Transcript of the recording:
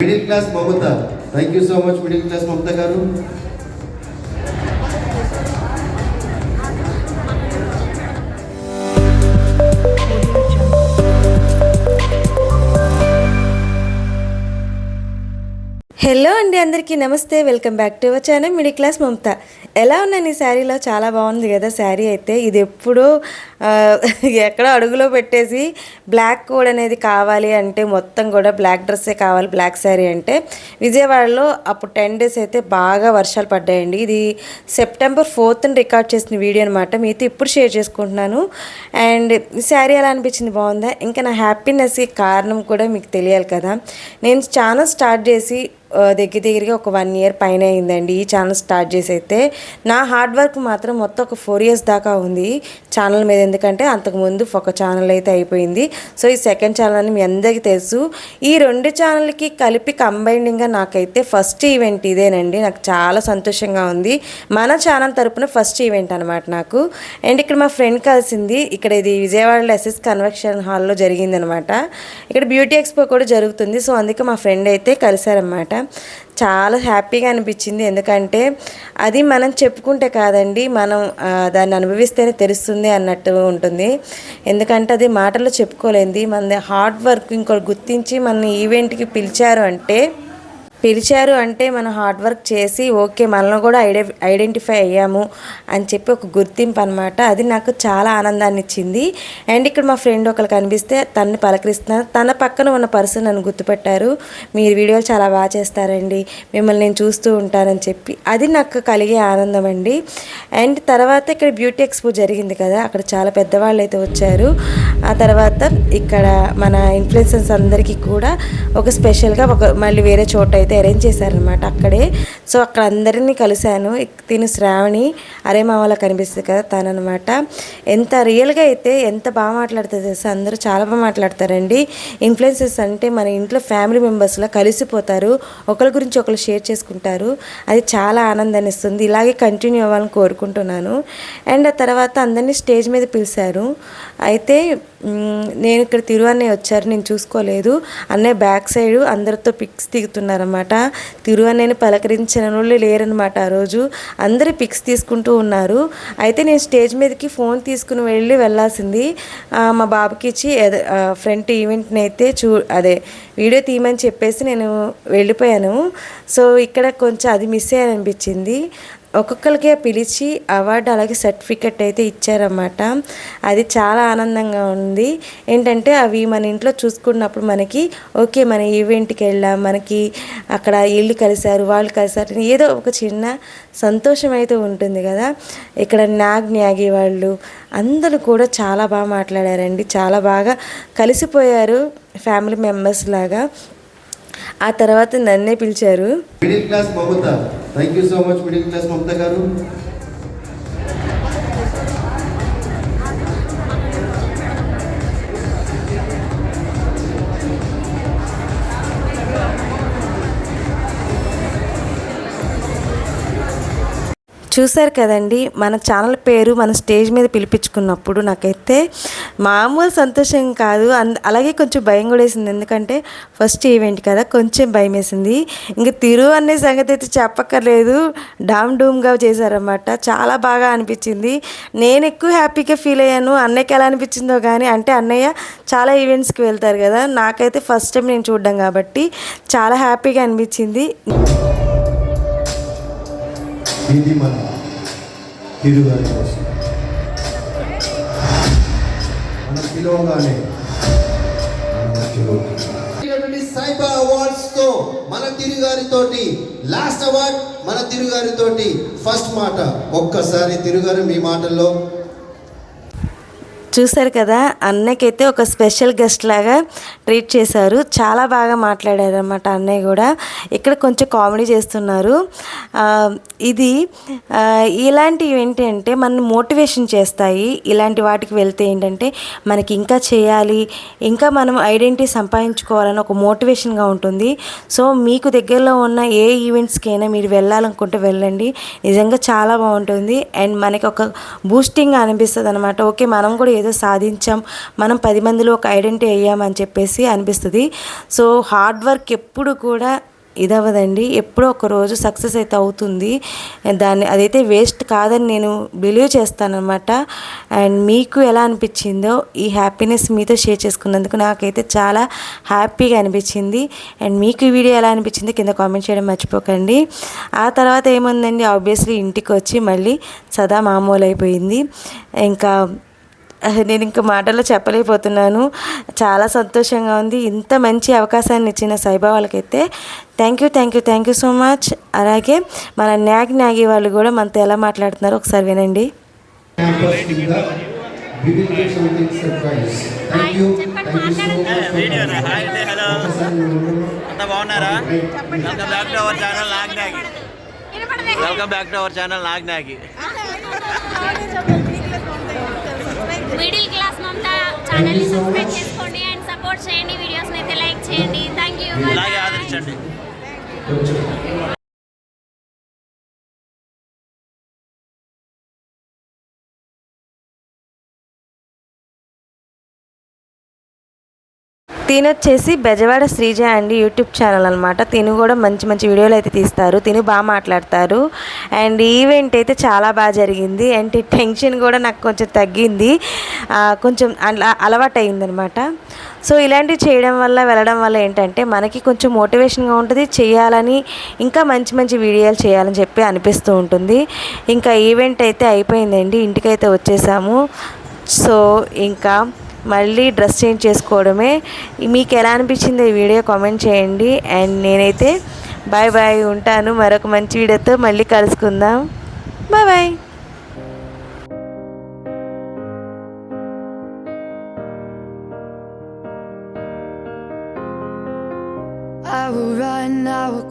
Middle class Mamata. Thank you so much middle class Mamata garu. Hello అండి, అందరికీ నమస్తే. Welcome back to our channel middle class Mamata. ఎలా ఉన్నాను ఈ శారీలో? చాలా బాగుంది కదా శారీ అయితే. ఇది ఎప్పుడూ ఎక్కడో అడుగులో పెట్టేసి బ్లాక్ కోడ్ అనేది కావాలి అంటే మొత్తం కూడా బ్లాక్ డ్రెస్సే కావాలి, బ్లాక్ శారీ అంటే. విజయవాడలో అప్పుడు 10 days అయితే బాగా వర్షాలు పడ్డాయండి. ఇది సెప్టెంబర్ 4th రికార్డ్ చేసిన వీడియో అనమాట. మీతో ఇప్పుడు షేర్ చేసుకుంటున్నాను. అండ్ శారీ ఎలా అనిపించింది? బాగుందా? ఇంకా నా హ్యాపీనెస్కి కారణం కూడా మీకు తెలియాలి కదా. నేను ఛానల్ స్టార్ట్ చేసి దగ్గరగా ఒక 1 year పైన అయిందండి ఈ ఛానల్ స్టార్ట్ చేసి. అయితే నా హార్డ్ వర్క్ మాత్రం మొత్తం ఒక 4 years దాకా ఉంది ఛానల్ మీద. ఎందుకంటే అంతకుముందు ఒక ఛానల్ అయితే అయిపోయింది. సో ఈ సెకండ్ ఛానల్ అని మీ అందరికీ తెలుసు. ఈ 2 ఛానల్కి కలిపి కంబైనింగ్గా నాకైతే ఫస్ట్ ఈవెంట్ ఇదేనండి. నాకు చాలా సంతోషంగా ఉంది. మన ఛానల్ తరపున ఫస్ట్ ఈవెంట్ అనమాట నాకు. అండ్ ఇక్కడ మా ఫ్రెండ్ కలిసింది. ఇక్కడ ఇది విజయవాడలో ఎస్ఎస్ కన్వెన్షన్ హాల్లో జరిగిందనమాట. ఇక్కడ బ్యూటీ ఎక్స్పో కూడా జరుగుతుంది. సో అందుకే మా ఫ్రెండ్ అయితే కలిశారనమాట. చాలా హ్యాపీగా అనిపించింది. ఎందుకంటే అది మనం చెప్పుకుంటే కాదండి, మనం దాన్ని అనుభవిస్తేనే తెలుస్తుంది అన్నట్టు ఉంటుంది. ఎందుకంటే అది మాటల్లో చెప్పుకోలేంది. మన హార్డ్ వర్క్ ఇంకోటి గుర్తించి మన ఈవెంట్కి పిలిచారు అంటే మనం హార్డ్ వర్క్ చేసి ఓకే మనలో కూడా ఐడెంటిఫై అయ్యాము అని చెప్పి ఒక గుర్తింపు అనమాట. అది నాకు చాలా ఆనందాన్ని ఇచ్చింది. అండ్ ఇక్కడ మా ఫ్రెండ్ ఒకరు కనిపిస్తే తనని పలకరిస్తున్నారు. తన పక్కన ఉన్న పర్సన్ నన్ను గుర్తుపెట్టారు. మీరు వీడియోలు చాలా బాగా చేస్తారండి, మిమ్మల్ని నేను చూస్తూ ఉంటానని చెప్పి అది నాకు కలిగే ఆనందం అండి. అండ్ తర్వాత ఇక్కడ బ్యూటీ ఎక్స్పో జరిగింది కదా, అక్కడ చాలా పెద్దవాళ్ళు అయితే వచ్చారు. ఆ తర్వాత ఇక్కడ మన ఇన్ఫ్లుయెన్సర్స్ అందరికీ కూడా ఒక స్పెషల్గా మళ్ళీ వేరే చోట అయితే అరేంజ్ చేశారనమాట అక్కడే. సో అక్కడ అందరినీ కలిశాను. తిను శ్రావణి అరే మామలా కనిపిస్తుంది కదా తననమాట. ఎంత రియల్గా అయితే ఎంత బాగా మాట్లాడుతుంది తెలుసా. అందరూ చాలా బాగా మాట్లాడతారండి. ఇన్ఫ్లుయెన్సర్స్ అంటే మన ఇంట్లో ఫ్యామిలీ మెంబర్స్లా కలిసిపోతారు, ఒకరి గురించి ఒకరు షేర్ చేసుకుంటారు. అది చాలా ఆనందాన్ని ఇస్తుంది. ఇలాగే కంటిన్యూ అవ్వాలని కోరుకుంటున్నాను. అండ్ ఆ తర్వాత అందరినీ స్టేజ్ మీద పిలిచారు. అయితే నేను ఇక్కడ అన్నయ్య వచ్చారు, నేను చూసుకోలేదు. అన్నయ్య బ్యాక్ సైడ్ అందరితో పిక్స్ దిగుతున్నారన్నమాట. అన్నయ్యని పలకరించిన వాళ్ళు లేరనమాట ఆ రోజు. అందరూ పిక్స్ తీసుకుంటూ ఉన్నారు. అయితే నేను స్టేజ్ మీదకి ఫోన్ తీసుకుని వెళ్ళాల్సింది మా బాబుకి ఇచ్చి ఫ్రంట్ ఈవెంట్ని అయితే వీడియో తీయమని చెప్పేసి నేను వెళ్ళిపోయాను. సో ఇక్కడ కొంచెం అది మిస్ అయ్యాననిపించింది. ఒక్కొక్కరికే పిలిచి అవార్డు అలాగే సర్టిఫికెట్ అయితే ఇచ్చారన్నమాట. అది చాలా ఆనందంగా ఉంది. ఏంటంటే అవి మన ఇంట్లో చూసుకున్నప్పుడు మనకి ఓకే మన ఈవెంట్కి వెళ్ళాం, మనకి అక్కడ వీళ్ళు కలిశారు వాళ్ళు కలిశారు, ఏదో ఒక చిన్న సంతోషం అయితే ఉంటుంది కదా. ఇక్కడ న్యాగి వాళ్ళు అందరూ కూడా చాలా బాగా మాట్లాడారండి. చాలా బాగా కలిసిపోయారు ఫ్యామిలీ మెంబర్స్ లాగా. ఆ తర్వాత నన్నే పిలిచారు. Middle class Mamata. Thank you so much middle class Mamata garu. చూశారు కదండి, మన ఛానల్ పేరు మన స్టేజ్ మీద పిలిపించుకున్నప్పుడు నాకైతే మామూలు సంతోషం కాదు, అలాగే కొంచెం భయం కూడా వేసింది. ఎందుకంటే ఫస్ట్ ఈవెంట్ కదా, కొంచెం భయం వేసింది. ఇంకా అనే సంగతి అయితే చెప్పక్కర్లేదు, డూమ్గా చేశారన్నమాట. చాలా బాగా అనిపించింది. నేను ఎక్కువ హ్యాపీగా ఫీల్ అయ్యాను. అన్నయ్యకి ఎలా అనిపించిందో కానీ, అంటే అన్నయ్య చాలా ఈవెంట్స్కి వెళ్తారు కదా, నాకైతే ఫస్ట్ టైం నేను చూడడం కాబట్టి చాలా హ్యాపీగా అనిపించింది. ఇది మన తిరుగారి కోసం మన పిలవగానే సైబా అవార్డ్స్ తో మన తిరుగారితోటి లాస్ట్ అవార్డ్, మన తిరుగారితోటి ఫస్ట్ మాట. ఒక్కసారి తిరుగారు మీ మాటల్లో. చూశారు కదా, అన్నయ్యకైతే ఒక స్పెషల్ గెస్ట్ లాగా ట్రీట్ చేశారు. చాలా బాగా మాట్లాడారు అన్నమాట అన్నయ్య కూడా. ఇక్కడ కొంచెం కామెడీ చేస్తున్నారు. ఇది ఇలాంటివి ఏంటి అంటే మన మోటివేషన్ చేస్తాయి. ఇలాంటి వాటికి వెళ్తే ఏంటంటే మనకి ఇంకా చేయాలి, ఇంకా మనం ఐడెంటిటీ సంపాదించుకోవాలని ఒక మోటివేషన్గా ఉంటుంది. సో మీకు దగ్గరలో ఉన్న ఏ ఈవెంట్స్కైనా మీరు వెళ్ళాలనుకుంటే వెళ్ళండి, నిజంగా చాలా బాగుంటుంది. అండ్ మనకి ఒక బూస్టింగ్గా అనిపిస్తుంది అనమాట. ఓకే మనం కూడా ఏదో సాధించాం, మనం 10 మందిలో ఒక ఐడెంటిటీ అయ్యామని చెప్పేసి అనిపిస్తుంది. సో హార్డ్ వర్క్ ఎప్పుడు కూడా ఇదవ్వదండి, ఎప్పుడో ఒక రోజు సక్సెస్ అయితే అవుతుంది. అదైతే వేస్ట్ కాదని నేను బిలీవ్ చేస్తానన్నమాట. అండ్ మీకు ఎలా అనిపించిందో ఈ హ్యాపీనెస్ మీతో షేర్ చేసుకున్నందుకు నాకైతే చాలా హ్యాపీగా అనిపించింది. అండ్ మీకు ఈ వీడియో ఎలా అనిపించింది కింద కామెంట్ చేయడం మర్చిపోకండి. ఆ తర్వాత ఏముందండి, ఆబ్వియస్లీ ఇంటికి వచ్చి మళ్ళీ సదా మామూలు అయిపోయింది. ఇంకా నేను ఇంక మాటల్లో చెప్పలేకపోతున్నాను, చాలా సంతోషంగా ఉంది. ఇంత మంచి అవకాశాన్ని ఇచ్చిన సాయిబాబా వాళ్ళకైతే థ్యాంక్ యూ సో మచ్. అలాగే మన నాగి వాళ్ళు కూడా మనతో ఎలా మాట్లాడుతున్నారో ఒకసారి వినండి. Welcome back to our channel Nagi. Middle class Mamata ఛానల్ని సబ్స్క్రైబ్ చేసుకోండి అండ్ సపోర్ట్ చేయండి, వీడియోస్ని అయితే లైక్ చేయండి. Thank you. ఇలాగే ఆదరించండి. తినొచ్చేసి బెజవాడ శ్రీజ అండి, యూట్యూబ్ ఛానల్ అనమాట. తిను కూడా మంచి మంచి వీడియోలు అయితే తీస్తారు, తిను బాగా మాట్లాడతారు. అండ్ ఈవెంట్ అయితే చాలా బాగా జరిగింది. అండ్ టెన్షన్ కూడా నాకు కొంచెం తగ్గింది, కొంచెం అలవాటు అయిందనమాట. సో ఇలాంటివి చేయడం వల్ల వెళ్ళడం వల్ల ఏంటంటే మనకి కొంచెం మోటివేషన్గా ఉంటుంది, చేయాలని ఇంకా మంచి మంచి వీడియోలు చేయాలని చెప్పి అనిపిస్తూ ఉంటుంది. ఇంకా ఈవెంట్ అయితే అయిపోయిందండి, ఇంటికైతే వచ్చేసాము. సో ఇంకా మళ్ళీ డ్రెస్ చేంజ్ చేసుకోవడమే. మీకు ఎలా అనిపించింది ఈ వీడియో కామెంట్ చేయండి. అండ్ నేనైతే బాయ్ ఉంటాను, మరొక మంచి వీడియోతో మళ్ళీ కలుసుకుందాం. Bye. I will run, I will